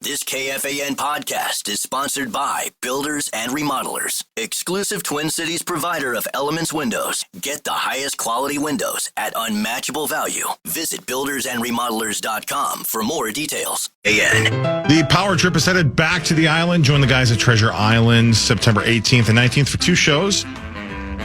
This KFAN podcast is sponsored by Builders and Remodelers, exclusive Twin Cities provider of Elements Windows. Get the highest quality windows at unmatchable value. Visit buildersandremodelers.com for more details. The Power Trip is headed back to the island. Join the guys at Treasure Island September 18th and 19th for 2 shows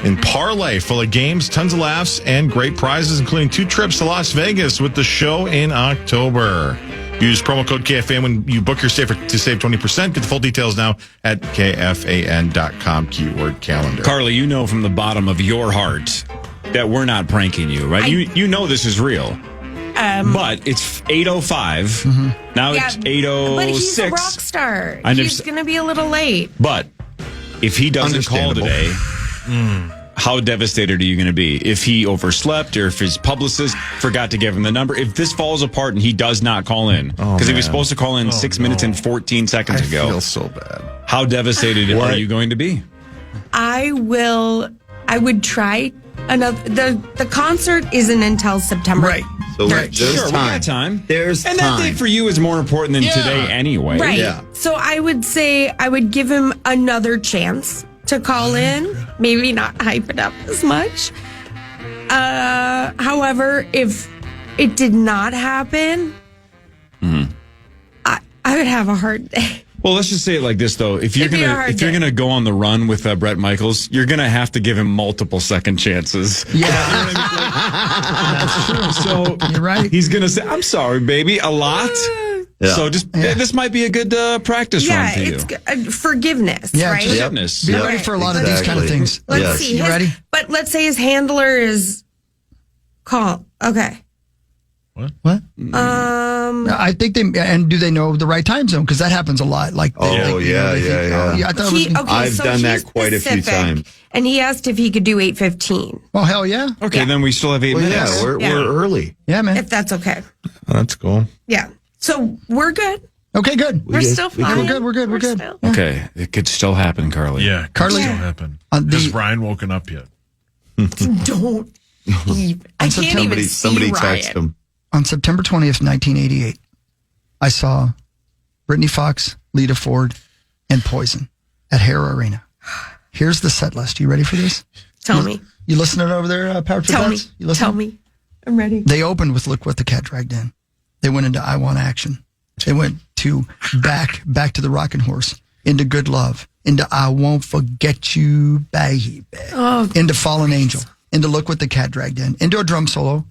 in Parlay, full of games, tons of laughs, and great prizes, including 2 trips to Las Vegas with the show in October. Use promo code KFAN when you book your stay to save 20%. Get the full details now at KFAN.com, keyword calendar. Carly, you know from the bottom of your heart that we're not pranking you, right? You know this is real. But it's 8:05. Mm-hmm. Now it's 8:06. But he's a rock star. He's going to be a little late. But if he doesn't call today, how devastated are you going to be? If he overslept or if his publicist forgot to give him the number, if this falls apart and he does not call in, because he was supposed to call in 6 minutes and 14 seconds ago. I feel so bad. How devastated are you going to be? I would try another. The concert isn't until September. Right. So there's time. We got time. And that day for you is more important than today anyway. Right. Yeah. So I would say I would give him another chance to call in, maybe not hype it up as much. However, if it did not happen, I would have a hard day. Well, let's just say it like this, though. If you're gonna go on the run with Bret Michaels, you're gonna have to give him multiple second chances. Yeah, that's true. So you're right. He's gonna say, "I'm sorry, baby," a lot. Yeah. So this might be a good practice run for you. It's forgiveness, right? Forgiveness. Be ready for a lot of these kind of things. Let's see. You ready? But let's say his handler is calm. Okay. What? I think do they know the right time zone? Because that happens a lot. Like, yeah. I thought I've done that quite a few times. And he asked if he could do 8:15. Oh, hell yeah. Okay, then we still have 8 minutes. Yeah, we're early. Yeah, man. If that's okay. That's cool. Yeah. So we're good. Okay, good. We're still fine. We're good. Okay, it could still happen, Carly. Yeah, Carly, still happen. Has Ryan woken up yet? Don't even. I can't even see somebody Ryan. text him. On September 20th, 1988, I saw Brittany Fox, Lita Ford, and Poison at Hara Arena. Here's the set list. You ready for this? Tell me. You listening over there, Power Trip? Tell me. Tell me. I'm ready. They opened with Look What the Cat Dragged In. They went into I Want Action. They went to back to the Rockin' Horse, into Good Love, into I Won't Forget You, Baby, into Fallen Angel, into Look What the Cat Dragged In, into a drum solo,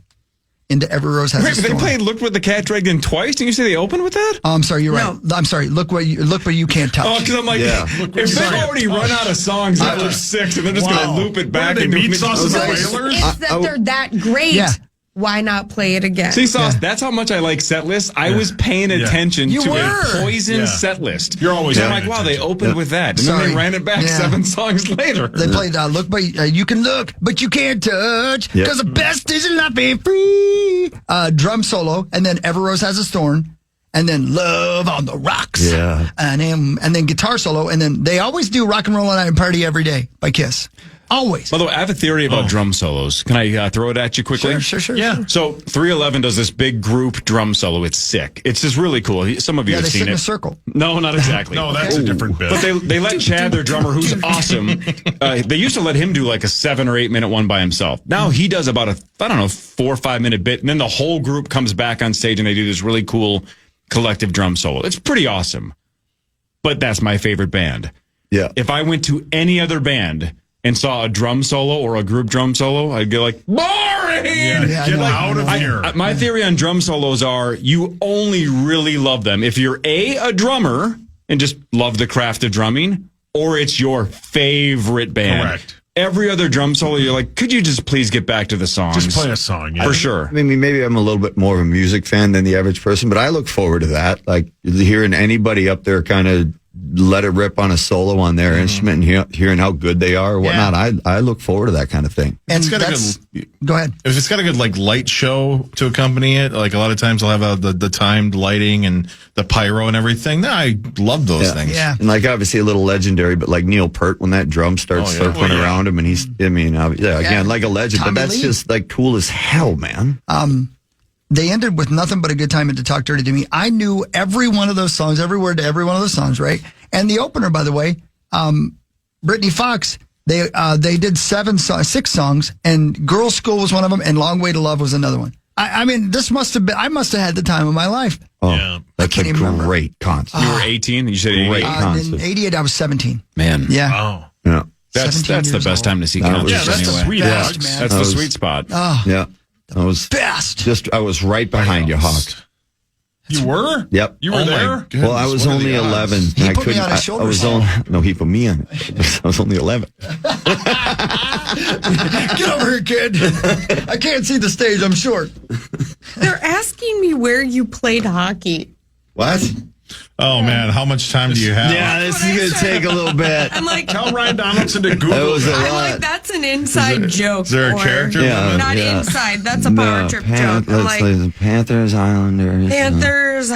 into Every Rose Has a Thorn. They played Look What the Cat Dragged In twice? Didn't you say they opened with that? Oh, I'm sorry, you're right. I'm sorry. Look what you can't touch. Oh, because I'm like, if they've already run out of songs after 6 and they're just going to loop it back and meat sauce and Whalers? It's that they're that great. Yeah. Why not play it again? See, Sauce, that's how much I like set lists. I was paying attention to a Poison set list. You're always I'm like, wow, they opened with that. And then they ran it back 7 songs later. They played Look, but you can look, but you can't touch, because the best is not being free. Drum solo, and then Every Rose Has a Thorn, and then Love on the Rocks. Yeah. And then guitar solo, and then they always do Rock and Roll All Night and Party Every Day by Kiss. Always. By the way, I have a theory about drum solos. Can I throw it at you quickly? Sure. Yeah. So 311 does this big group drum solo. It's sick. It's just really cool. Some of you have they seen sit it. in a circle. No, not exactly. No, that's a different bit. But they let Chad, their drummer, who's awesome, they used to let him do like a 7 or 8 minute one by himself. Now he does about a 4 or 5 minute bit, and then the whole group comes back on stage and they do this really cool collective drum solo. It's pretty awesome. But that's my favorite band. Yeah. If I went to any other band and saw a drum solo or a group drum solo, I'd go like, boring! Get out of here. My theory on drum solos are you only really love them if you're a drummer and just love the craft of drumming, or it's your favorite band. Correct. Every other drum solo, you're like, could you just please get back to the songs? Just play a song. Yeah. For sure. I mean, maybe I'm a little bit more of a music fan than the average person, but I look forward to that. Like hearing anybody up there kind of let it rip on a solo on their instrument and hearing how good they are or whatnot. I look forward to that kind of thing. And go ahead. If it's got a good light show to accompany it, like a lot of times they'll have the timed lighting and the pyro and everything. I love those things. Yeah. And like obviously a little legendary, but like Neil Peart when that drum starts circling around him and he's, again, like a legend, Tommy but that's Lee. just like cool as hell, man. they ended with Nothing But a Good Time and To Talk Dirty to Me. I knew every one of those songs, every word to every one of those songs, right? And the opener, by the way, Brittany Fox, they did 6 songs, and Girls' School was one of them, and Long Way to Love was another one. I mean, I must have had the time of my life. Oh, Yeah. that's a great concert. You were 18. You said 88. Great In concert. '88, I was 17. Man, Yeah. Oh. Yeah. that's 17 the years best old. time to see That was- concerts. Yeah, that's the anyway. sweet Best, spot. man. That's That the was- sweet spot. Yeah. I was Best. I was right behind you, Hawk. You were? Yep. You were Oh, my there? goodness. Well, I was What are only the odds? 11. He I put me couldn't. on his I shoulders. was only, no, he put me on. I was only 11. Get over here, kid. I can't see the stage. I'm short. They're asking me where you played hockey. What? Oh, man. How much time do you have? This is going to take a little bit. I'm like, Tell Ryan Donaldson to Google That was a that. I'm like, lot. that's an inside joke. Is there a or- character? Yeah. Not inside. That's a power trip joke. I'm Let's like, say the Panthers, Islanders. Panthers.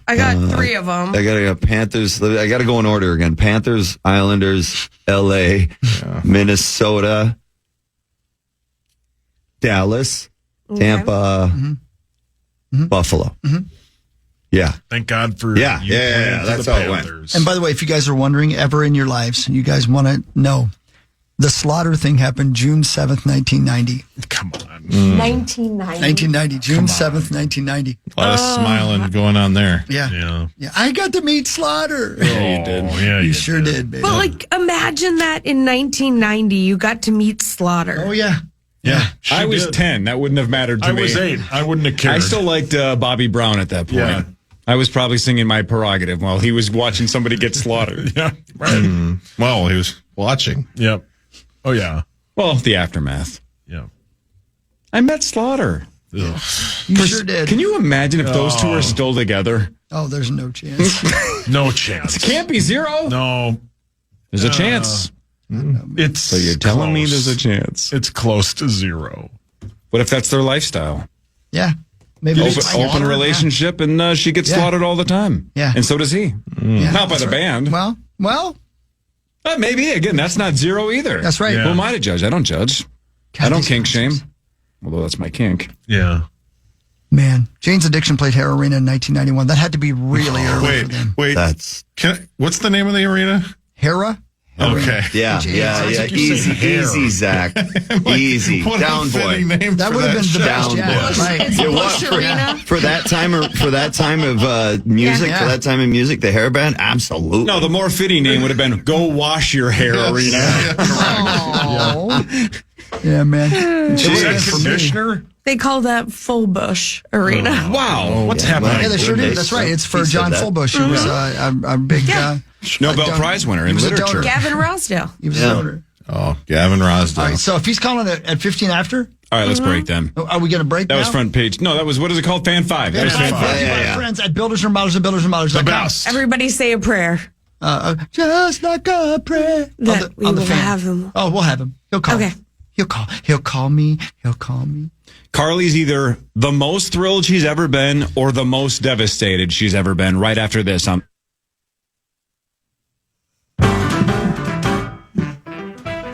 I got 3 of them. I got to go Panthers. I got to go in order again. Panthers, Islanders, LA, Minnesota, Dallas, Tampa, Buffalo. Yeah. Thank God for Yeah, you yeah, playing yeah, for that's the how it went. Panthers. And by the way, if you guys are wondering ever in your lives, you guys want to know, the Slaughter thing happened June 7th, 1990. Come on. 1990. 1990, June 7th, 1990. A lot of smiling going on there. Yeah. Yeah. Yeah, I got to meet Slaughter. Yeah, you did. Yeah, You sure did, baby. But like, imagine that in 1990, you got to meet Slaughter. Oh, yeah. Yeah. I she was did. 10. That wouldn't have mattered to I me. was 8. I wouldn't have cared. I still liked Bobby Brown at that point. Yeah. I was probably singing My Prerogative while he was watching somebody get slaughtered. Yeah. Right. Well, he was watching. Yep. Oh, yeah. Well, the aftermath. Yeah. I met Slaughter. Ugh. You sure did. Can you imagine if those two are still together? Oh, there's no chance. No chance. Can't be 0. No. There's a chance. It's So you're telling me there's a chance. It's close to 0. What if that's their lifestyle? Yeah. Maybe Open, it's open relationship, and she gets Yeah. slaughtered all the time. Yeah. And so does he. Yeah, Not by that's the right. band. Well, Maybe. Again, that's not 0 either. that's right. Yeah. Who am I to judge? I don't judge. I don't kink shame. Although that's my kink. Yeah. Man, Jane's Addiction played Hare Arena in 1991. That had to be really early for them. Wait. That's, What's the name of the arena? Hera? Okay. yeah. Sounds like you said hair. Easy, Zach. Easy. What Down a fitting boy. name That for would have been the show. best. Down Yeah, boy. right. It's It Bush was Arena. for that time of music, Yeah. for that time of music, the hair band, absolutely. No, the more fitting name would have been Go Wash Your Hair Arena. Oh. Yeah, man. It Is would've that been for me. conditioner? They call that Full Bush Arena. Wow. What's yeah, happening? well, Yeah, they sure did. Goodness. That's right. It's for He said John that. Fullbush, who was a big Nobel donor. Prize winner He in was a literature. donor. Gavin Rossdale. He was Yeah. a donor. Oh, Gavin Rosdale. All right, so if he's calling it at 15 after, All right, let's break them. are we going to break That was now? front page. No, that was, what is it called? Fan 5. That was Fan fan five. 5. Brought to you by our friends at Builders and Remodelers and Builders and Remodelers. The best. Everybody say a prayer. Just like a prayer. That we will fan. have him. Oh, we'll have him. He'll call. Okay. He'll call. He'll call me. He'll call me. Carly's either the most thrilled she's ever been or the most devastated she's ever been right after this.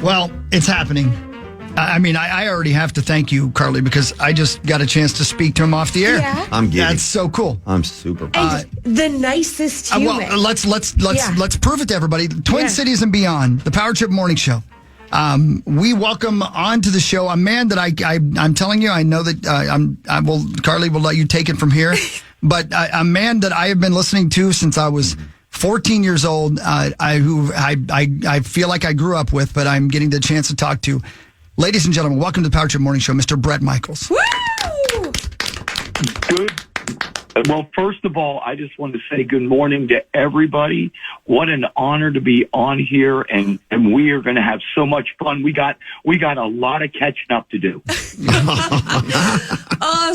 Well, it's happening. I mean, I already have to thank you, Carly, because I just got a chance to speak to him off the air. Yeah. I'm giddy. That's so cool. I'm super. And the nicest human. Well, let's Yeah. prove it to everybody. Twin Yeah. Cities and beyond, the Power Trip Morning Show. We welcome onto the show a man that I'm telling you, I know that Carly will let you take it from here, but a man that I have been listening to since I was 14 years old. I feel like I grew up with, but I'm getting the chance to talk to. Ladies and gentlemen, welcome to the Power Trip Morning Show, Mr. Bret Michaels. Woo! Good. Well, first of all, I just want to say good morning to everybody. What an honor to be on here, and we are going to have so much fun. We got a lot of catching up to do.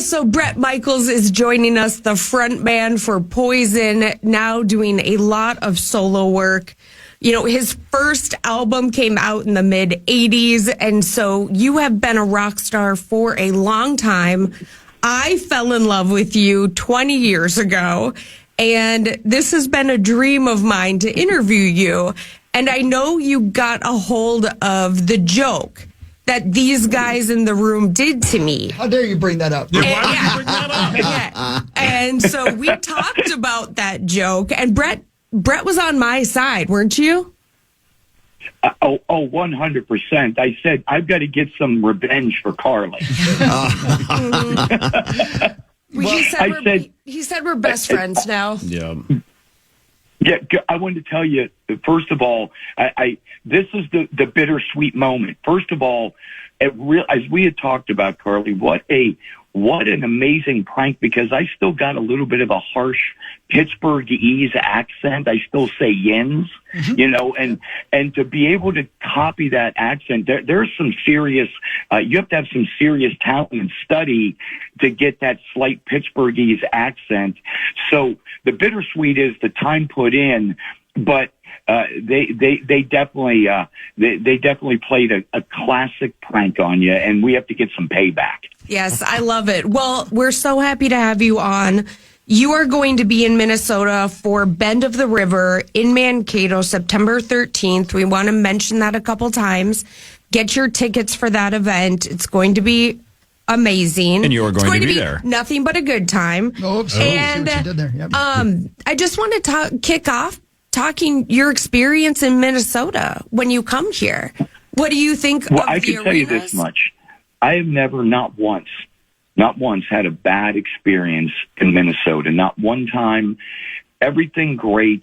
So Bret Michaels is joining us, the front man for Poison, now doing a lot of solo work. You know, his first album came out in the mid 80s. And so you have been a rock star for a long time. I fell in love with you 20 years ago. And this has been a dream of mine to interview you. And I know you got a hold of The Joke. that these guys in the room did to me. How dare you bring that up? Yeah, why would you bring that up? Yeah. And so we talked about that joke, and Brett was on my side, weren't you? 100%. I said, I've got to get some revenge for Carly. He said we're best friends now. Yeah. Yeah, I wanted to tell you, first of all, this is the bittersweet moment. First of all, as we had talked about, Carly, what an amazing prank, because I still got a little bit of a harsh Pittsburghese accent. I still say yins, and to be able to copy that accent, there's some serious, you have to have some serious talent and study to get that slight Pittsburghese accent. So the bittersweet is the time put in, but they definitely played a classic prank on you, and we have to get some payback. Yes, I love it. Well, we're so happy to have you on. You are going to be in Minnesota for Bend of the River in Mankato, September 13th. We want to mention that a couple times. Get your tickets for that event. It's going to be amazing. And you are going to be there. Nothing but a good time. Oops. And See what you did there. Yep. I just want to kick off talking your experience in Minnesota when you come here. What do you think Well, of I the can tell you arenas? this much. I have never, not once had a bad experience in Minnesota. Not one time. Everything great.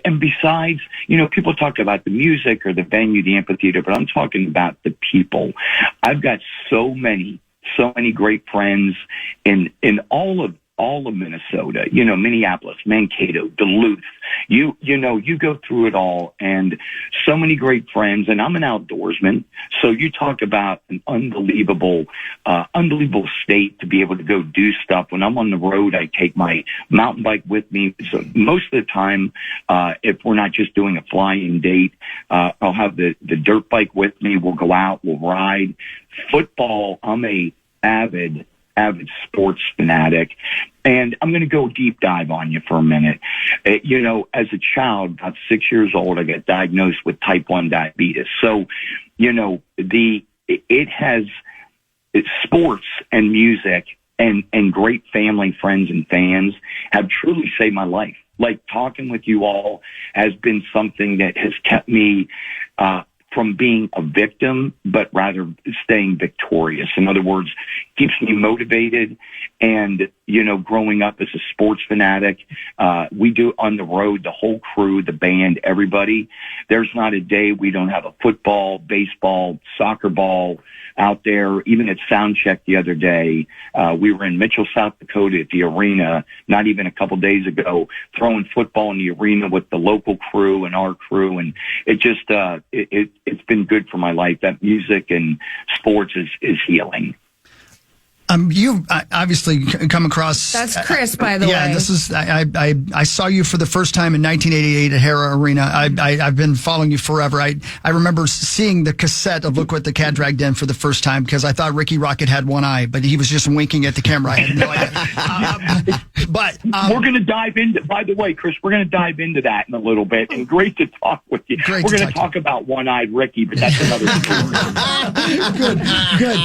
And besides, people talk about the music or the venue, the amphitheater, but I'm talking about the people. I've got so many great friends in all of Minnesota, Minneapolis, Mankato, Duluth. You go through it all, and so many great friends. And I'm an outdoorsman, so you talk about an unbelievable state to be able to go do stuff. When I'm on the road, I take my mountain bike with me. So most of the time, if we're not just doing a flying date, I'll have the dirt bike with me. We'll go out, we'll ride. Football, I'm a avid sports fanatic. And I'm going to go deep dive on you for a minute. As a child, about 6 years old, I got diagnosed with type 1 diabetes. So, sports and music and great family, friends, and fans have truly saved my life. Like, talking with you all has been something that has kept me, from being a victim, but rather staying victorious. In other words, keeps me motivated. And, growing up as a sports fanatic, we do on the road, the whole crew, the band, everybody. There's not a day we don't have a football, baseball, soccer ball out there. Even at sound check the other day, we were in Mitchell, South Dakota at the arena, not even a couple days ago, throwing football in the arena with the local crew and our crew. And it just, it's been good for my life. That music and sports is healing. You've obviously come across. That's Chris, by the way. Yeah, this is. I saw you for the first time in 1988 at Hara Arena. I've been following you forever. I remember seeing the cassette of "Look What the Cat Dragged In" for the first time because I thought Ricky Rocket had one eye, but he was just winking at the camera. I had no idea. But we're going to dive into. By the way, Chris, we're going to dive into that in a little bit. And great to talk with you. We're going to talk about one-eyed Ricky, but that's another story. Good.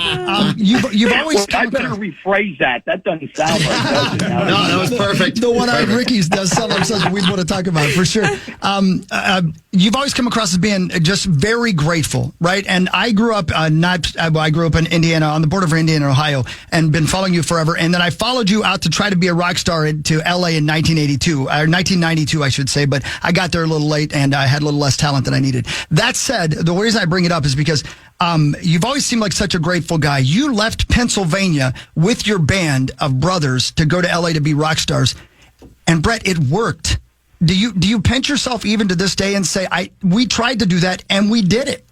You've always. I better rephrase that. That doesn't sound like does it? No, that was perfect. The one-eyed Ricky's does sound like something we'd want to talk about for sure. You've always come across as being just very grateful, right? And I grew up I grew up in Indiana, on the border of Indiana and Ohio, and been following you forever. And then I followed you out to try to be a rock star to LA in 1992, I should say. But I got there a little late, and I had a little less talent than I needed. That said, the reason I bring it up is because you've always seemed like such a grateful guy. You left Pennsylvania with your band of brothers to go to LA to be rock stars. And Brett, it worked. Do you pinch yourself even to this day and say, we tried to do that and we did it?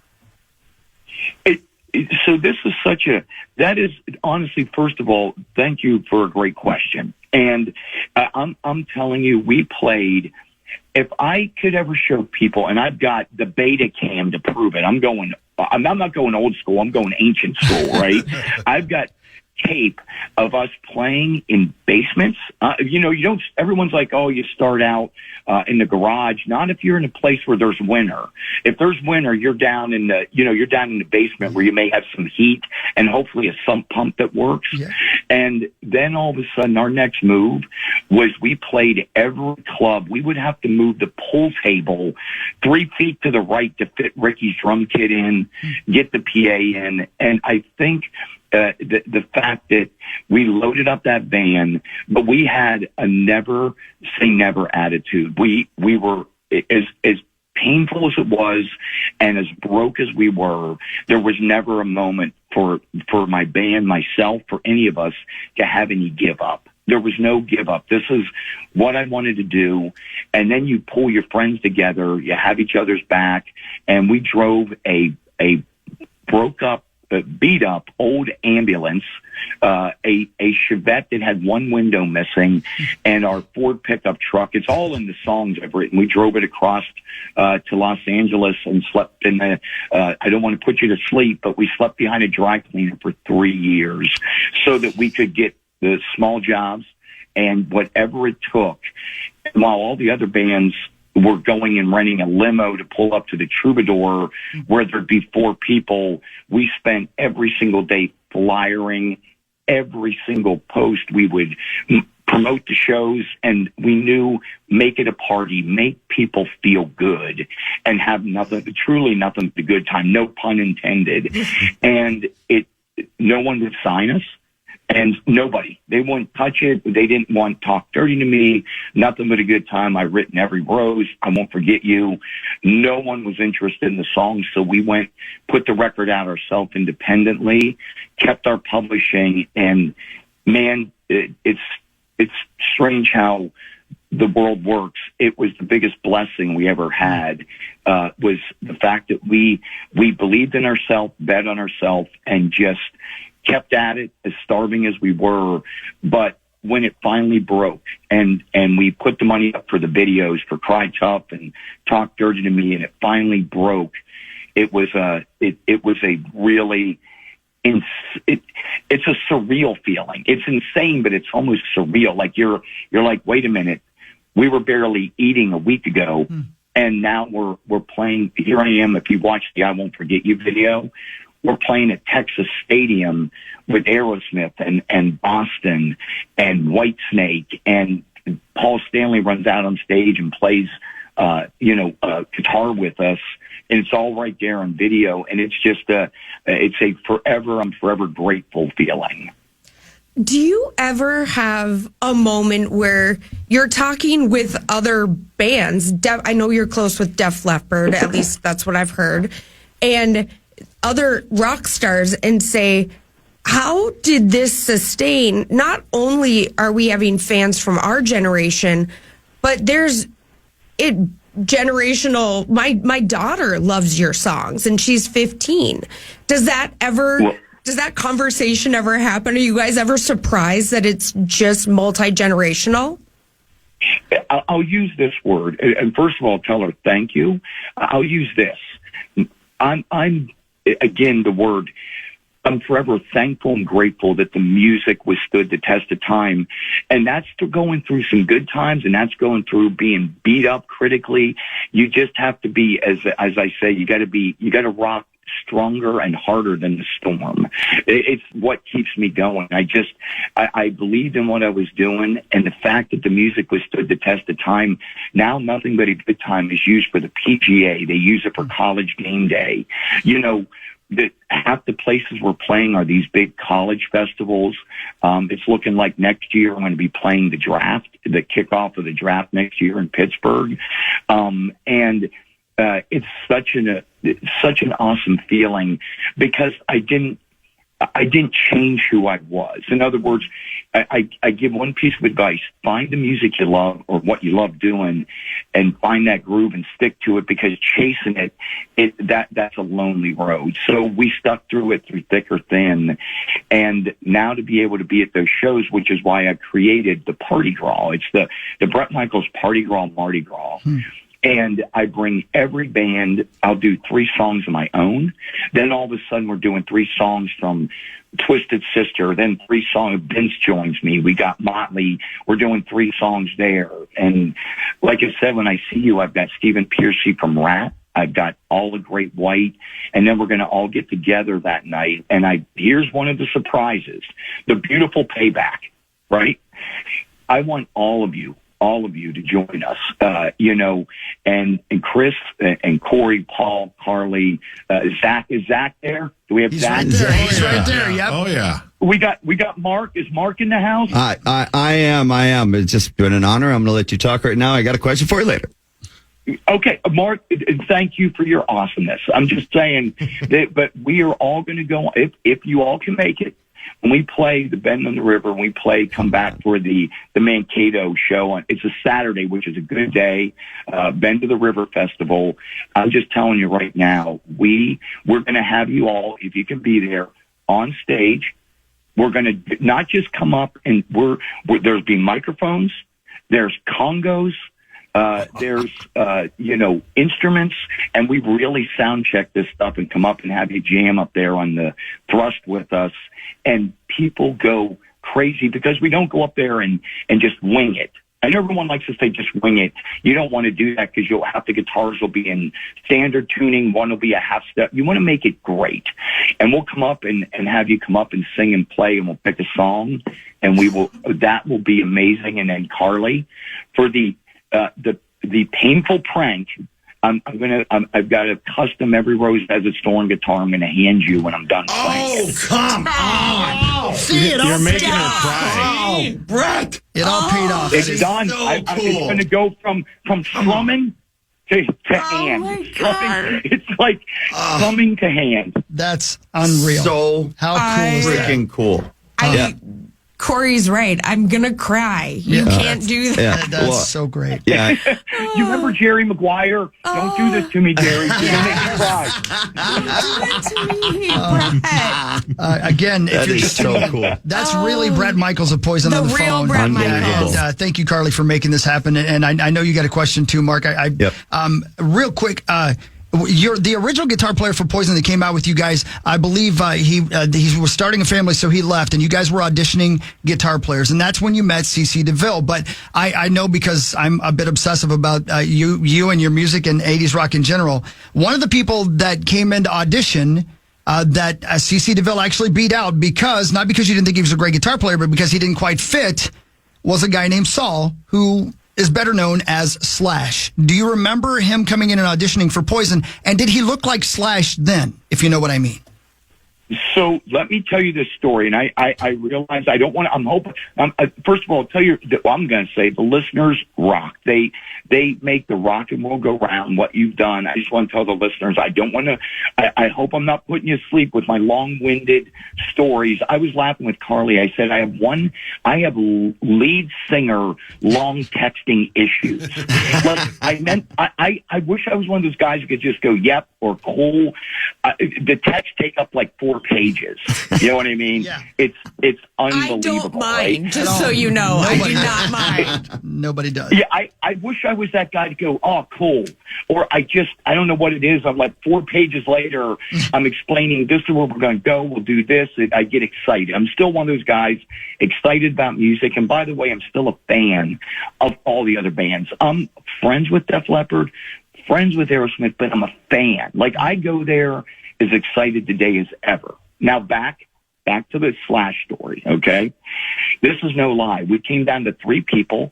So this is that is honestly, first of all, thank you for a great question. And I'm telling you, we played. If I could ever show people, and I've got the beta cam to prove it, I'm not going old school. I'm going ancient school, right? I've got tape of us playing in basements. Everyone's like, oh, you start out in the garage. Not if you're in a place where there's winter. If there's winter, you're down in the basement where you may have some heat and hopefully a sump pump that works. Yeah. And then all of a sudden, our next move was we played every club. We would have to move the pool table 3 feet to the right to fit Ricky's drum kit in, get the PA in. And I think the fact that we loaded up that van, but we had a never say never attitude. We were as painful as it was and as broke as we were, there was never a moment for my band, myself, for any of us to have any give up. There was no give up. This is what I wanted to do. And then you pull your friends together, you have each other's back, and we drove a broke up, beat up old ambulance, a Chevette that had one window missing, and our Ford pickup truck. It's all in the songs I've written. We drove it across to Los Angeles and slept in the, I don't want to put you to sleep, but we slept behind a dry cleaner for 3 years so that we could get the small jobs and whatever it took. While all the other bands were going and renting a limo to pull up to the Troubadour where there'd be 4 people, we spent every single day flyering every single post. We would promote the shows, and we knew, make it a party, make people feel good, and have truly nothing but a good time, no pun intended. And no one would sign us. And nobody, they wouldn't touch it. They didn't want to talk dirty to me. Nothing but a good time. I've written every rose. I won't forget you. No one was interested in the song. So we put the record out ourselves independently, kept our publishing. And man, it's strange how the world works. It was the biggest blessing we ever had, was the fact that we believed in ourselves, bet on ourselves, and just kept at it, as starving as we were. But when it finally broke, and we put the money up for the videos for Cry Tough and Talk Dirty to Me, and it finally broke, it was a really, it's a surreal feeling. It's insane, but it's almost surreal. Like you're like, wait a minute, we were barely eating a week ago, and now we're playing. Here I am. If you watch the I Won't Forget You video, we're playing at Texas Stadium with Aerosmith and Boston and Whitesnake, and Paul Stanley runs out on stage and plays, guitar with us, and it's all right there on video. And it's just I'm forever grateful feeling. Do you ever have a moment where you're talking with other bands? I know you're close with Def Leppard, at least that's what I've heard, and other rock stars, and say, how did this sustain? Not only are we having fans from our generation, but there's generational. My daughter loves your songs, and she's 15. Does that conversation ever happen? Are you guys ever surprised that it's just multi-generational? I'll use this word, and first of all, tell her thank you. I'll use this. I'm again, the word, I'm forever thankful and grateful that the music withstood the test of time. And that's going through some good times, and that's going through being beat up critically. You just have to be, as I say, you got to rock stronger and harder than the storm. It's what keeps me going. I believed in what I was doing, and the fact that the music withstood the test of time. Now nothing but a good time is used for the PGA. They use it for college game day. Half the places we're playing are these big college festivals. It's looking like next year I'm going to be playing the kickoff of the draft next year in Pittsburgh. It's such an awesome feeling, because I didn't change who I was. In other words, I give one piece of advice: find the music you love or what you love doing, and find that groove and stick to it, because chasing that's a lonely road. So we stuck through it through thick or thin, and now to be able to be at those shows, which is why I created the Party Gras. It's the Bret Michaels Party Gras Mardi Gras. and I bring every band. I'll do 3 songs of my own. Then all of a sudden we're doing 3 songs from Twisted Sister, then 3 songs. Vince joins me. We got Motley. We're doing 3 songs there. And like I said, when I see you, I've got Stephen Piercy from Rat. I've got All the Great White, and then we're going to all get together that night. And here's one of the surprises, the beautiful payback, right? I want all of you to join us, and Chris and Corey, Paul, Carly, Zach. Is Zach there? Do we have Zach? Right there. He's yeah. right there. Yep. Oh, yeah. We got Mark. Is Mark in the house? I am. It's just been an honor. I'm going to let you talk right now. I got a question for you later. Okay, Mark, thank you for your awesomeness. I'm just saying but we are all going to go, if you all can make it, when we play the Bend on the River, when we come back for the Mankato show. It's a Saturday, which is a good day, Bend to the River Festival. I'm just telling you right now, we're going to have you all, if you can be there, on stage. We're going to not just come up and there's be microphones, there's congos, there's instruments, and we really sound check this stuff and come up and have you jam up there on the thrust with us. And people go crazy because we don't go up there and just wing it. I know everyone likes to say just wing it. You don't want to do that because the guitars will be in standard tuning. One will be a half step. You want to make it great. And we'll come up and have you come up and sing and play, and we'll pick a song, and that will be amazing. And then Carly, for the painful prank, I've got a custom Every Rose Has Its Thorn guitar I'm going to hand you when I'm done playing. Oh, come on. See, You're making her cry. Oh, Brett. It all paid off. It's done. so I'm cool. just going to go from strumming to hand. my God. It's like strumming to hand. That's unreal. So how cool is that? freaking cool. Corey's right. I'm going to cry. You can't do that. Yeah. That's so great. Yeah. You remember Jerry Maguire? Don't do this to me, Jerry. You're going to make me cry. Again, if That you're is just so cool. that's really Bret Michaels of Poison The on the real phone. Bret Michaels. And, thank you, Carly, for making this happen. And I know you got a question too, Mark. Yep. Real quick, you're the original guitar player for Poison that came out with you guys. I believe he was starting a family, so he left, and you guys were auditioning guitar players, and that's when you met CeCe DeVille. But I know, because I'm a bit obsessive about you and your music and 80s rock in general. One of the people that came into audition that CeCe DeVille actually beat out, not because you didn't think he was a great guitar player, but because he didn't quite fit, was a guy named Saul, who is better known as Slash. Do you remember him coming in and auditioning for Poison? And did he look like Slash then, if you know what I mean? So let me tell you this story, and I realize I don't want to. I'm hoping. First of all, I'll tell you. I'm going to say the listeners rock. They make the rock and roll go round. What you've done, I just want to tell the listeners. I don't want to. I hope I'm not putting you to sleep with my long-winded stories. I was laughing with Carly. I said I have lead singer long texting issues. I wish I was one of those guys who could just go yep or cool. The text take up like 4 pages. You know what I mean? Yeah. It's unbelievable. I don't mind, right? just so you know. I do not mind. Nobody does. Yeah, I wish I was that guy to go, oh, cool. Or I don't know what it is. I'm like 4 pages later, I'm explaining this is where we're going to go. We'll do this. I get excited. I'm still one of those guys excited about music. And by the way, I'm still a fan of all the other bands. I'm friends with Def Leppard, friends with Aerosmith, but I'm a fan. Like, I go there as excited today as ever. Now back to the Slash story, okay? This is no lie. We came down to 3 people.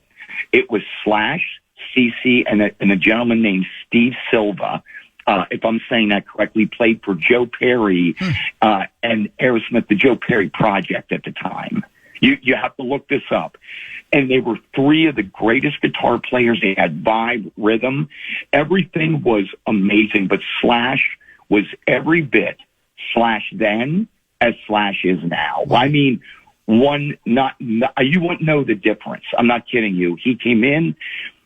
It was Slash, CeCe, and a gentleman named Steve Silva. If I'm saying that correctly, played for Joe Perry and Aerosmith, the Joe Perry Project at the time. You have to look this up. And they were 3 of the greatest guitar players. They had vibe, rhythm. Everything was amazing, but Slash was every bit Slash then as Slash is now. I mean, you wouldn't know the difference. I'm not kidding you. He came in.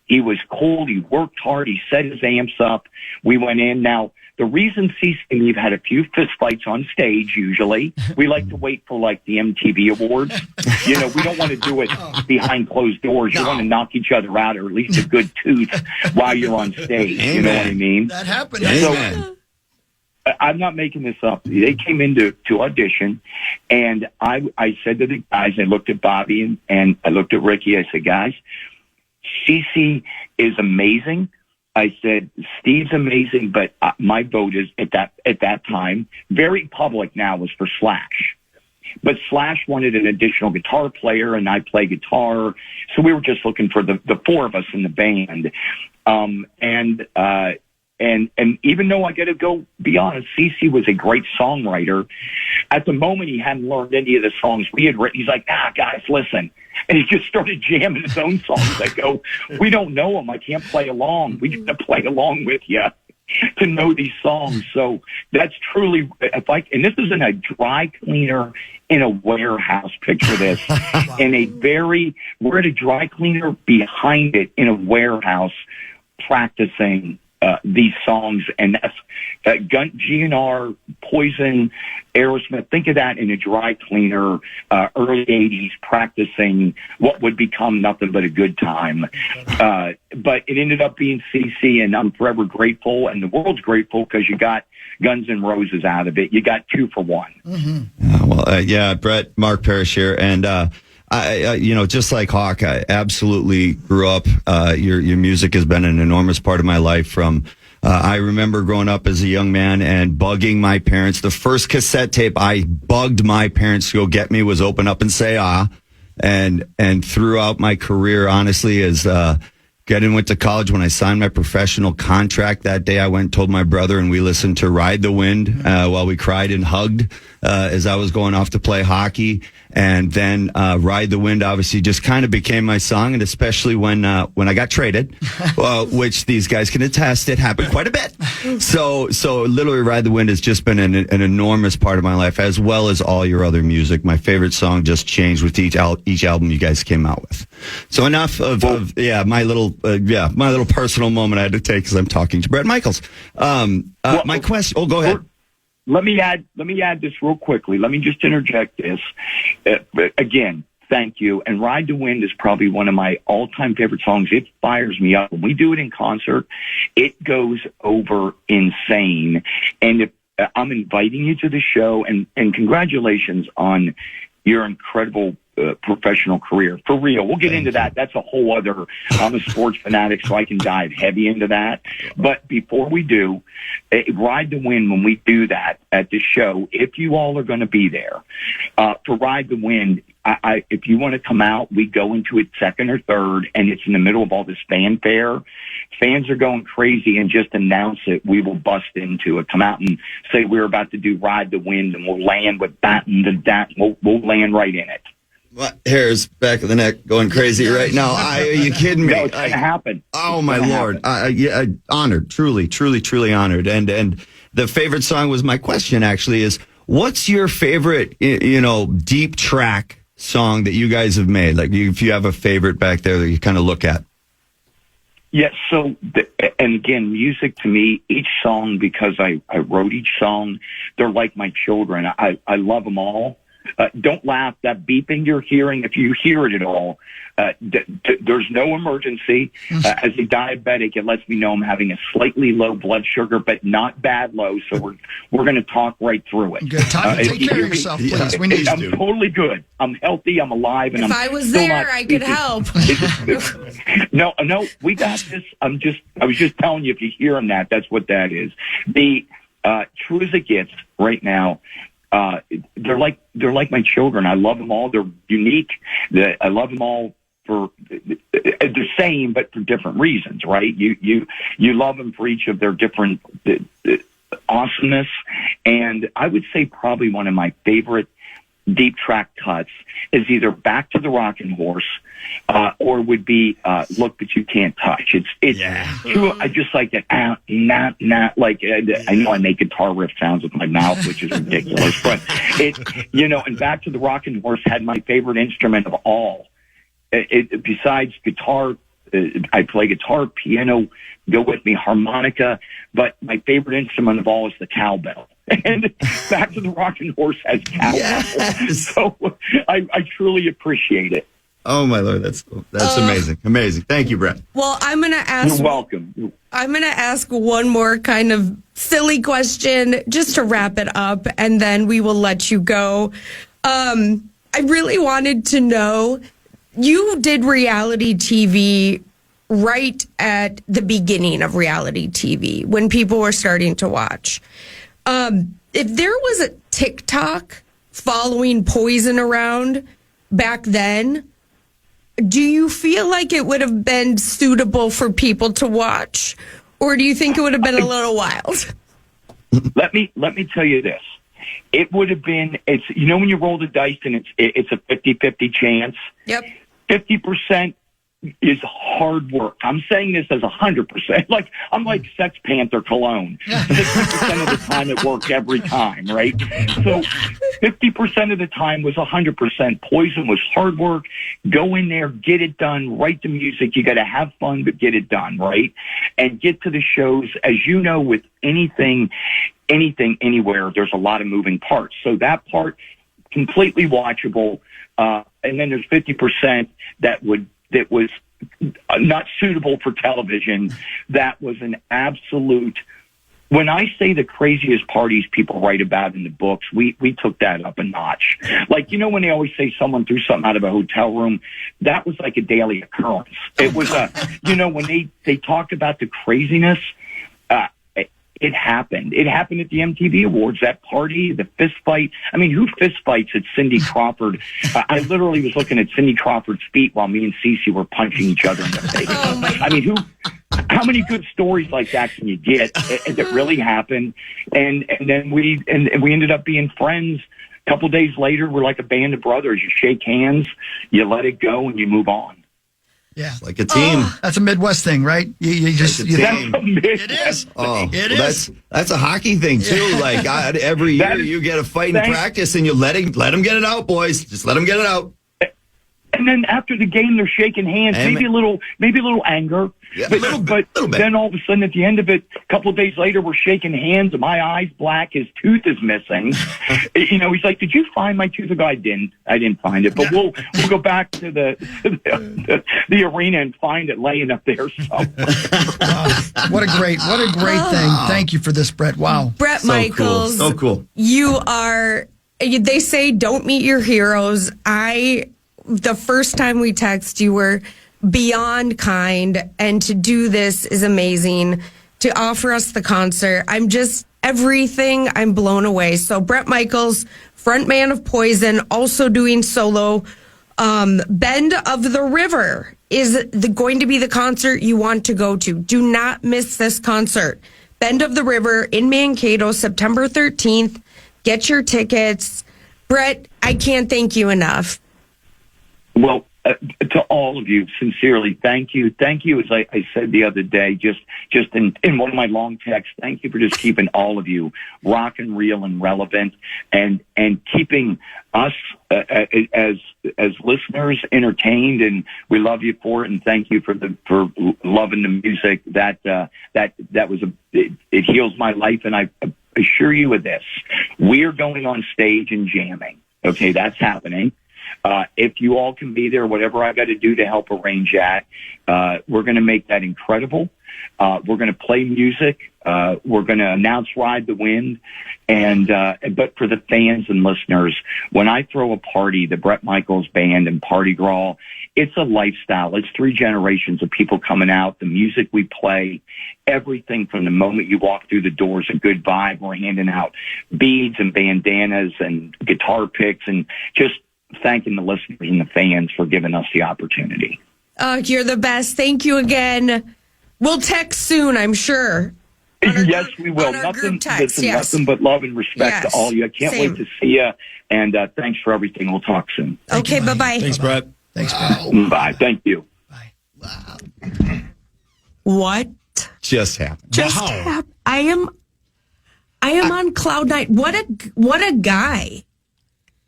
He was cool. He worked hard. He set his amps up. We went in. Now, the reason CeCe and we've had a few fistfights on stage, usually, we like to wait for like the MTV Awards. We don't want to do it behind closed doors. You want to knock each other out, or at least a good tooth while you're on stage. Amen. You know what I mean? That happened. So, I'm not making this up. They came in to audition, and I said to the guys, I looked at Bobby and I looked at Ricky. I said, guys, CeCe is amazing. I said, Steve's amazing, but my vote is at that time, very public now, was for Slash. But Slash wanted an additional guitar player, and I play guitar. So we were just looking for the four of us in the band. And even though I got to go be honest, CeCe was a great songwriter. At the moment, he hadn't learned any of the songs we had written. He's like, guys, listen. And he just started jamming his own songs. I go, we don't know them. I can't play along. We got to play along with you to know these songs. So that's truly, and this is in a dry cleaner in a warehouse. Picture this. We're at a dry cleaner behind it in a warehouse practicing these songs, and that's GNR, Poison, Aerosmith. Think of that in a dry cleaner, early 80s, practicing what would become nothing but a good time. But it ended up being CeCe, and I'm forever grateful, and the world's grateful because you got Guns N' Roses out of it. You got 2 for 1. Mm-hmm. Brett, Mark Parrish here, and I just like Hawk, I absolutely grew up. Your music has been an enormous part of my life. From I remember growing up as a young man and bugging my parents. The first cassette tape I bugged my parents to go get me was "Open Up and Say Ah," and throughout my career, honestly, as went to college, when I signed my professional contract that day, I went and told my brother, and we listened to "Ride the Wind" while we cried and hugged as I was going off to play hockey. And then "Ride the Wind" obviously just kind of became my song, and especially when I got traded, which these guys can attest, it happened quite a bit. So literally "Ride the Wind" has just been an enormous part of my life, as well as all your other music. My favorite song just changed with each album you guys came out with. So enough of my little personal moment I had to take because I'm talking to Bret Michaels. My question. Oh, go ahead. Let me add this real quickly. Let me just interject this. Again, thank you. And "Ride the Wind" is probably one of my all-time favorite songs. It fires me up. When we do it in concert, it goes over insane. And I'm inviting you to the show, and congratulations on your incredible professional career. For real. We'll get into that. That's a whole other, I'm a sports fanatic, so I can dive heavy into that. But before we do, "Ride the Wind," when we do that at the show, if you all are going to be there, for "Ride the Wind," if you want to come out, we go into it second or third, and it's in the middle of all this fanfare. Fans are going crazy, and just announce it. We will bust into it. Come out and say we're about to do "Ride the Wind," and we'll land with that and that. We'll land right in it. My hair's back of the neck going crazy right now. Are you kidding me? No, it's going to happen. Oh, my Lord. Honored, truly honored. And the favorite song was my question, actually, is what's your favorite, deep track song that you guys have made? Like, if you have a favorite back there that you kind of look at. Yes. So, and again, music to me, each song, because I wrote each song, they're like my children. I love them all. Don't laugh. That beeping you're hearing, if you hear it at all, there's no emergency. As a diabetic, it lets me know I'm having a slightly low blood sugar, but not bad low. So we're going to talk right through it. Good. Time to take care of yourself, please. We need I'm totally good. I'm healthy. I'm alive. And if I was there, I could help. No, we got this. I was just telling you, if you hear them, that's what that is. The true as it gets right now. They're like my children. I love them all. They're unique. I love them all for the same, but for different reasons, right? You love them for each of their different awesomeness. And I would say probably one of my favorite deep track cuts is either "Back to the Rockin' Horse" or would be "Look But You Can't Touch." It's true. I just like that. Like I know I make guitar riff sounds with my mouth, which is ridiculous, but and "Back to the Rockin' Horse" had my favorite instrument of all. Besides guitar, I play guitar, piano, go with me, harmonica, but my favorite instrument of all is the cowbell. And Back to the Rocking Horse has cowbell. Yes. So I truly appreciate it. Oh my Lord, that's amazing. Thank you, Brett. Well, I'm going to ask. You're welcome. I'm going to ask one more kind of silly question just to wrap it up, and then we will let you go. I really wanted to know, you did reality TV right at the beginning of reality TV when people were starting to watch. If there was a TikTok following Poison around back then, do you feel like it would have been suitable for people to watch, or do you think it would have been a little wild? Let me tell you this. It would have been, it's, you know, when you roll the dice and it's a 50-50 chance. Yep. 50% is hard work. I'm saying this as 100%. Like, I'm like Sex Panther cologne. 50% of the time it worked every time, right? So 50% of the time was 100%. Poison was hard work. Go in there, get it done, write the music. You got to have fun, but get it done, right? And get to the shows. As you know, with anything, anywhere, there's a lot of moving parts. So that part, completely watchable. And then there's 50% that was not suitable for television. That was an absolute, when I say the craziest parties people write about in the books, we took that up a notch. Like, you know, when they always say someone threw something out of a hotel room, that was like a daily occurrence. It was you know, when they talked about the craziness, it happened. It happened at the MTV Awards, that party, the fist fight. I mean, who fist fights at Cindy Crawford? I literally was looking at Cindy Crawford's feet while me and Cece were punching each other in the face. I mean, how many good stories like that can you get that really happened? And then we ended up being friends. A couple days later, we're like a band of brothers. You shake hands, you let it go, and you move on. Yeah, Like a team. That's a Midwest thing, right? You just It's a team. it is. Oh, It well, is. That's a hockey thing too. Like every year you get a fight in practice, and you let them get it out, boys. Just let them get it out. And then after the game, they're shaking hands, maybe a little anger, Yeah, but, a little but bit. then all of a sudden at the end of it, a couple of days later, we're shaking hands. And my eye's black, his tooth is missing. You know, he's like, "Did you find my tooth?" I go, "I didn't find it, but we'll go back to the arena and find it laying up there." So. What a great thing. Thank you for this, Brett. Wow. Bret Michaels. So cool. You are, they say, don't meet your heroes. The first time we text, you were beyond kind, and to do this is amazing. To offer us the concert, everything, I'm blown away. So Bret Michaels, frontman of Poison, also doing solo. Bend of the River is going to be the concert you want to go to. Do not miss this concert. Bend of the River in Mankato, September 13th. Get your tickets. Bret, I can't thank you enough. Well, to all of you, sincerely, thank you. Thank you, as I said the other day, just in one of my long texts, thank you for just keeping all of you rock and real and relevant, and keeping us as listeners entertained, and we love you for it, and thank you for loving the music. That was it heals my life, and I assure you of this: we're going on stage and jamming. Okay, that's happening. If you all can be there, whatever I got to do to help arrange that, we're going to make that incredible. We're going to play music. We're going to announce Ride the Wind. But for the fans and listeners, when I throw a party, the Bret Michaels Band and Party Grawl, it's a lifestyle. It's 3 generations of people coming out, the music we play, everything from the moment you walk through the doors, a good vibe. We're handing out beads and bandanas and guitar picks, and just thanking the listeners and the fans for giving us the opportunity. You're the best. Thank you again. We'll text soon, I'm sure. Yes, we will. Nothing but love and respect to all of you. I can't wait to see you. And thanks for everything. We'll talk soon. Okay, bye-bye. Thanks, Brett. Thanks, Brett. Bye. Thank you. Bye. Wow. What Just happened. just happened? I am on cloud 9. What a guy.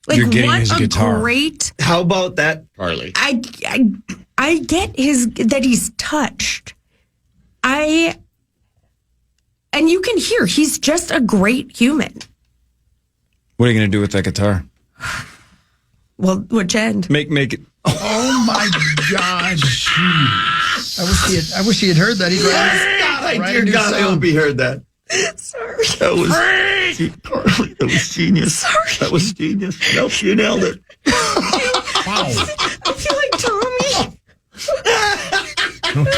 Like, You're getting what his a guitar. great. How about that, Carly? I I get that he's touched. And you can hear he's just a great human. What are you going to do with that guitar? Well, which end? Make it. Oh my gosh! I wish he had heard that. Dear God, I hope he heard that. Sorry. That was genius. Sorry. That was genius. Nope, you nailed it. Wow. I feel like Tommy.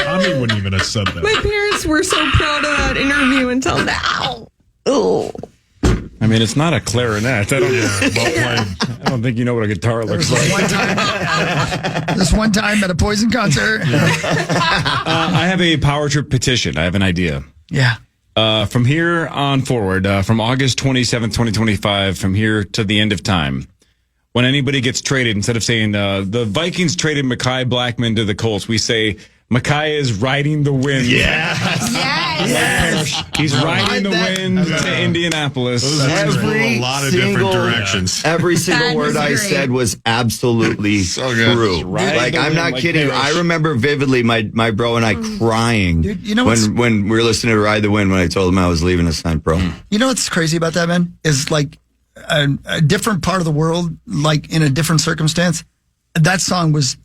Tommy wouldn't even have said that. My parents were so proud of that interview until now. Oh. I mean, it's not a clarinet. I don't think you know what a guitar looks like. This one time at a Poison concert. I have a power trip petition. I have an idea. Yeah. From here on forward, from August 27th, 2025, from here to the end of time, when anybody gets traded, instead of saying the Vikings traded Mekhi Blackmon to the Colts, we say Mekhi is riding the wind. Yes. He's riding the wind to Indianapolis. Every a lot of different directions. Every single That word was I great. said was absolutely good. true. Right. Like, I'm not Like kidding. Parrish. I remember vividly my bro and I crying Dude, you know what's- when we were listening to Ride the Wind when I told him I was leaving to sign pro. You know what's crazy about that, man? Is like a different part of the world, like in a different circumstance. That song was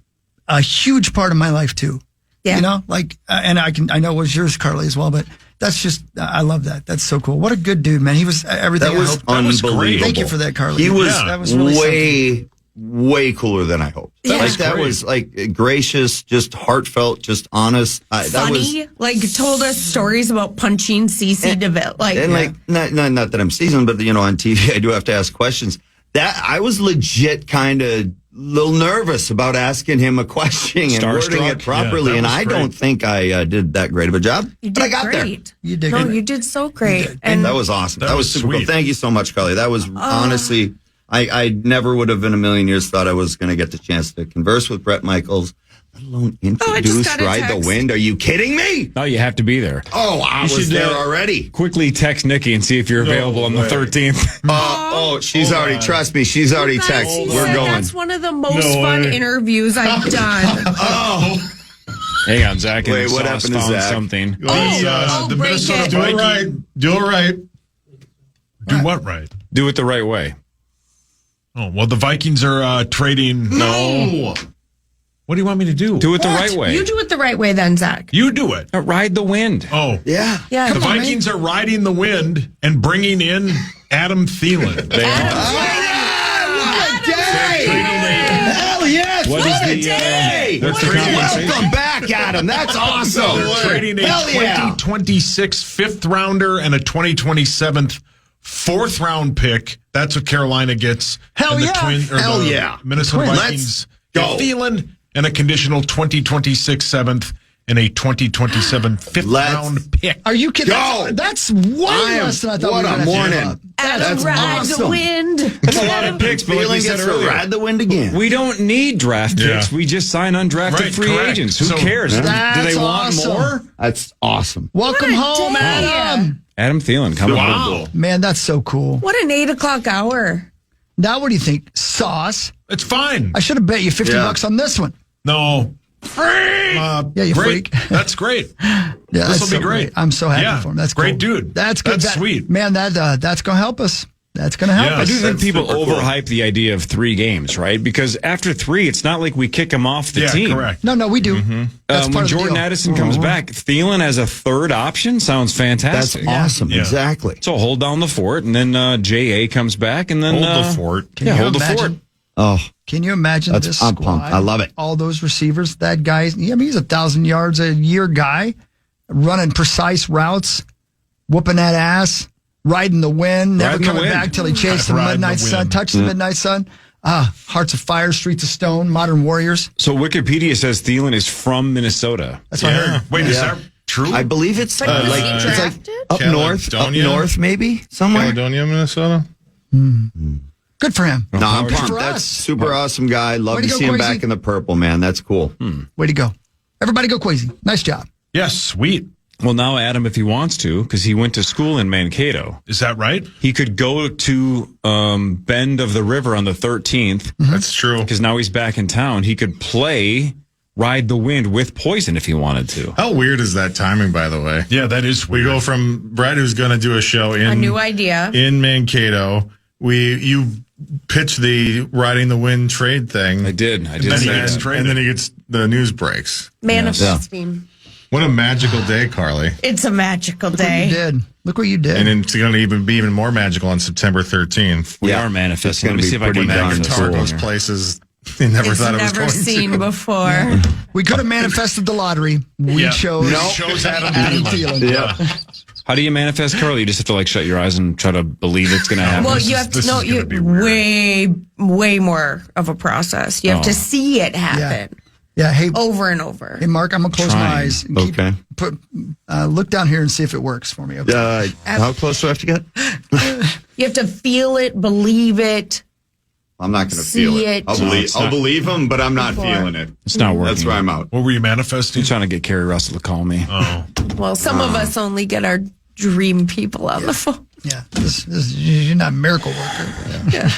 a huge part of my life too. Yeah. You know, like, and I know it was yours, Carly, as well, but that's just, I love that. That's so cool. What a good dude, man. He was everything That I was hoped. unbelievable. Thank you for that, Carly. He was, That was really something. way cooler than I hoped. Yeah. Like, that was like gracious, just heartfelt, just honest. That was, Funny, like told us stories about punching CeCe DeVille. Like, and like, not that I'm seasoned, but you know, on TV, I do have to ask questions. That I was legit kind of little nervous about asking him a question and wording it Starstruck? properly, Yeah, and that was I great. don't think I did that great of a job. you but I did got there. great. You did No, good. you did so great. And That was awesome. That was super cool. sweet. Thank you so much, Carly. That was honestly, I never would have in a million years thought I was going to get the chance to converse with Bret Michaels, let alone I just introduce got a Ride the text. Wind. Are you kidding me? No, you have to be there. Oh, I was should, there uh, already. Quickly text Nikki and see if you're available on the 13th. She's already, trust me, she's already Guys, texted. he We're said going. That's one of the most No fun way. interviews I've done. Hang on, Zach. And Wait, what Sauce happened to found Zach? something. I'll The break Minnesota it. Do it right. Do it right. Do what right? Do it the right way. Oh, well, the Vikings are trading. No. What do you want me to do? Do it the right way. You do it the right way then, Zach. You do it. Ride the wind. Oh. Yeah. Yeah. The Vikings are riding the wind and bringing in Adam Thielen. They are. Hell yes. What is the day. what's the compensation? Welcome back, Adam. That's awesome. They're trading a Hell yeah. 2026 fifth rounder and a 2027 fourth round pick. That's what Carolina gets. Hell And the yeah. Hell yeah. Minnesota Twins. Vikings Let's get Thielen and a conditional 2026 seventh and a 2027 fifth Let's round pick. Are you kidding? Go. That's way less than I thought What we were a going to morning. Adam That's ride the awesome. wind. That's a lot of picks, but like we Feeling said gets to earlier, ride the wind again. we don't need draft picks. Yeah. We just sign undrafted Right, free correct. agents. Who So- cares? Do That's they want awesome. more? That's awesome. Welcome home, day. Adam. Adam Thielen coming Wow. Man, that's so cool. What an 8:00 hour. Now, what do you think? Sauce? It's fine. I should have bet you $50 on this one. No. Yeah, you great. freak. That's great. Yeah, This'll that's be so great. I'm so happy Yeah, for him. That's great cool. dude. That's good. That's sweet. Man, that's going to help us. That's going to help Yeah. I us. do think That's people super cool. overhype the idea of 3 games, right? Because after 3, it's not like we kick them off the Yeah, team. correct. No, we do. That's part When of the Jordan deal. Addison comes back, Thielen as a third option sounds That's fantastic. awesome. Yeah. Exactly. So hold down the fort, and then J.A. comes back, and then Hold the fort. Can Yeah, you hold the imagine? fort. Oh, Can you imagine That's- this I'm squad? pumped. I love it. All those receivers. That guy. I mean, he's 1,000 yards a year guy, running precise routes, whooping that ass, riding the wind, never Riding the coming wind. back till he chased the Riding the midnight sun, wind. touched the midnight sun. Hearts of Fire, Streets of Stone, Modern Warriors. So Wikipedia says Thielen is from Minnesota. That's what I Yeah. heard. Wait, is that true? I believe it's But was he like it's like drafted? up Caledonia? north, maybe somewhere. Caledonia, Minnesota? Good for him. No, I'm Good pumped. for That's us. super awesome guy. Love Way to to go, see him Quasi. back in the purple, man. That's cool. Way to go. Everybody go crazy. Nice job. Yes, sweet. Well, now Adam, if he wants to, because he went to school in Mankato, Is that right? he could go to Bend of the River on the 13th, That's true. because now he's back in town. He could play ride the wind with Poison if he wanted to. How weird is that timing, by the way? Yeah, that is We weird. go from Brett, who's going to do a show in A new idea. in Mankato. You pitch the riding the wind trade thing. I did And say then, that. and then he gets the news breaks. Manifesting. What a magical day, Carly. It's a magical Look what you day. did. Look what you did. And it's going to be even more magical on September 13th. We Yeah. are manifesting. It's gonna Let me be see if I pretty can darn manifest Guitar cool. goes places he never It's thought it was never going seen to. before. We could have manifested the lottery. We Yeah. chose No. Chose Adam Thielen. Yeah. How do you manifest, Carly? You just have to shut your eyes and try to believe it's going to happen. Well, This you is- have to this know is gonna be weird. way more of a process. You have to see it happen Yeah. Hey, over and over. hey, Mark, I'm going to close my Trying. eyes. And Okay. Look down here and see if it works for me. Okay. How close do I have to get? You have to feel it, believe it. I'm not going to See feel it. it. I'll believe him, but I'm not feeling it. It's not working. That's where I'm out. What were you manifesting? I'm trying to get Carrie Russell to call me. Oh. Well, some of us only get our dream people on the phone. Yeah. You're not a miracle worker.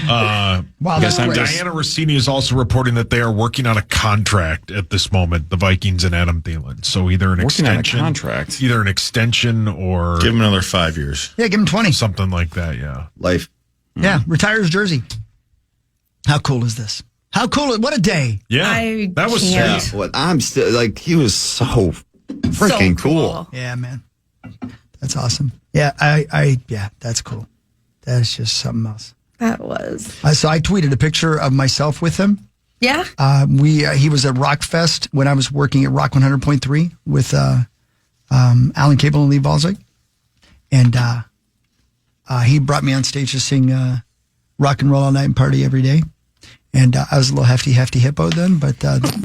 Wow, that's I'm great. just- Diana Rossini is also reporting that they are working on a contract at this moment, the Vikings and Adam Thielen. So either an Working on a extension, contract? either an extension or Give him another 5 years. Yeah, give him 20. something like that. Yeah. Life. Yeah, retire his jersey. How cool is this? How cool! What a day! Yeah. I that was can't. sweet. What I'm still like, he was so freaking cool. Yeah, man, that's awesome. Yeah, yeah, that's cool. That's just something else. That was. So I tweeted a picture of myself with him. Yeah. He was at Rockfest when I was working at Rock 100.3 with Alan Cable and Lee Balzic, and he brought me on stage to sing "Rock and Roll All Night and Party Every Day." And I was a little hefty hippo then, but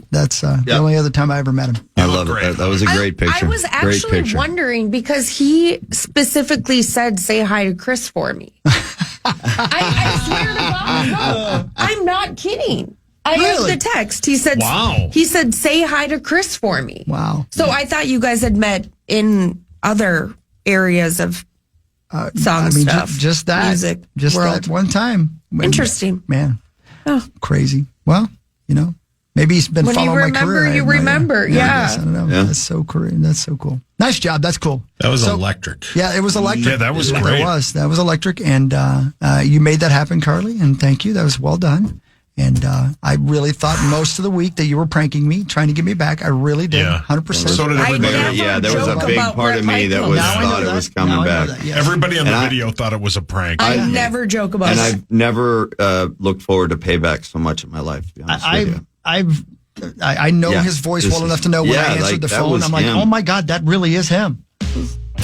that's the only other time I ever met him. I love it. great. That was a great picture. I was Great actually picture. wondering because he specifically said, "Say hi to Chris for me." I swear to God, no, I'm not kidding. I Really? have the text. He said, Wow. He said, "Say hi to Chris for me." Wow. So I thought you guys had met in other areas of song stuff, just that, music just world. that one time. Interesting. Man. Oh. Crazy. Well, maybe he's been When you following my career. remember, I you have no idea. remember. I Yeah. guess. I don't know. Yeah. That's so cool. That's so cool. Nice job. That's cool. That was So- electric. Yeah, it was electric. Yeah, that was It great. was. That was electric. And you made that happen, Carly. And thank you. That was well done. And I really thought most of the week that you were pranking me, trying to get me back. I really did. Yeah. 100%. So did I everybody. never Yeah, there was a joke big about part of Bret me that Michaels. was Now I know thought it that. was coming Now I know back. that, yes. Everybody on the And I- video thought it was a prank. I never joke about And it. I've never looked forward to payback so much in my life, to be honest with you. I know Yeah, his voice this well is- enough to know when yeah, I answered like, the that phone. was I'm like, him. oh my God, that really is him.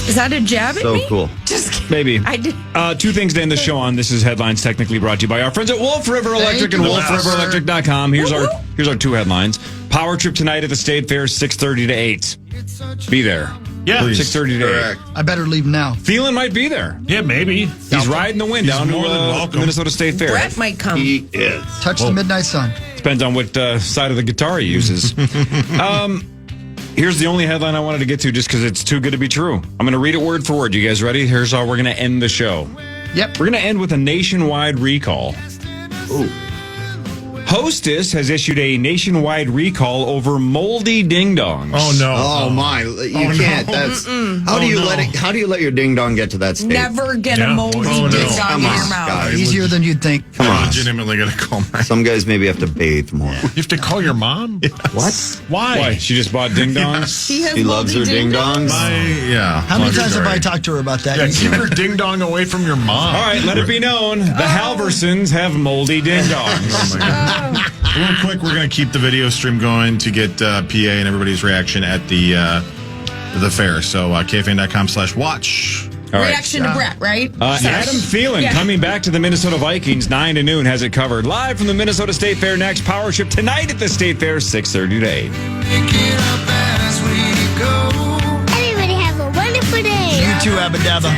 Is that a jab at So me? cool. Just kidding. Maybe. I did. Two things to end the show on. This is Headlines technically brought to you by our friends at Wolf River Electric and you. WolfRiverElectric.com. Here's our two headlines. Power trip tonight at the State Fair, 6:30 to 8. Be there. Yeah. 6:30 to 8. Correct. I better leave now. Thielen might be there. Yeah, maybe. He's riding the wind He's down to more than the welcome. Minnesota State Fair. Brett might come. He is. Touch the midnight sun. Depends on what side of the guitar he uses. Here's the only headline I wanted to get to just because it's too good to be true. I'm going to read it word for word. You guys ready? Here's how we're going to end the show. Yep. We're going to end with a nationwide recall. Ooh. Hostess has issued a nationwide recall over moldy ding-dongs. Oh, no. Oh my! You can't. That's how do you let it? How do you let your ding dong get to that state? Never get Yeah. a moldy Oh, no. ding dong Come in your on, mouth. guys. Easier than you'd think. Come I'm on. legitimately going to call my... Some guys maybe have to bathe more. You have to call your mom? What? Why? Why? She just bought ding-dongs? She has She loves her moldy ding dongs. Yeah. How many Long times have story. I talked to her about that? Yeah, keep your ding dong away from your mom. All right, let it be known. The Halversons have moldy ding-dongs. Real quick, we're going to keep the video stream going to get PA and everybody's reaction at the fair. So KFAN.com/watch. All right. Reaction to Brett, right? Adam Thielen Yeah. coming back to the Minnesota Vikings 9 to noon has it covered. Live from the Minnesota State Fair next. Power trip tonight at the State Fair 6:30 to 8. Everybody have a wonderful day. You too, Abba Dabba.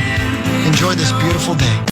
Enjoy this beautiful day.